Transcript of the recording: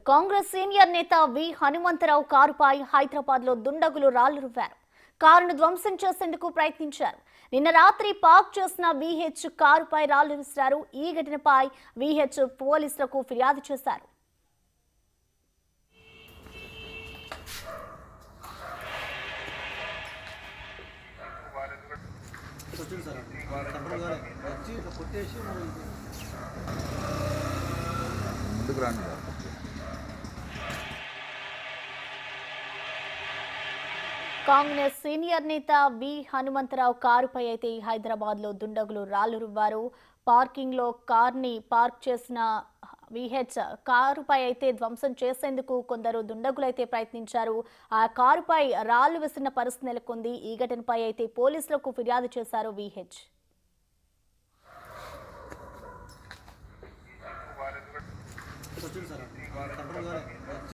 Congress senior నేత వి హనుమంతరావు కారుపై హైదరాబాద్ లో దుండగులు రాళ్లు రువ్వారు. కారును ధ్వంసం చేసేందుకు ప్రయత్నించారు. నిన్న రాత్రి పార్క్ చేసిన విహెచ్ కారుపై రాళ్లు విసిరారు. ఈ ఘటనపై విహెచ్ పోలీసులకు ఫిర్యాదు చేశారు. కాంగ్రెస్ సీనియర్ నేత వి హనుమంతరావు కారుపై అయితే హైదరాబాద్ లో దుండగులు రాళ్లు రువ్వారు. పార్కింగ్ లో కార్ని పార్క్ చేసిన విహెచ్ కారుపై అయితే ధ్వంసం చేసేందుకు కొందరు దుండగులు అయితే ప్రయత్నించారు. ఆ కారుపై రాళ్లు విసిరిన పరిస్థితి నెలకొంది. ఈ ఘటనపై అయితే పోలీసులకు ఫిర్యాదు చేశారు విహెచ్. సార్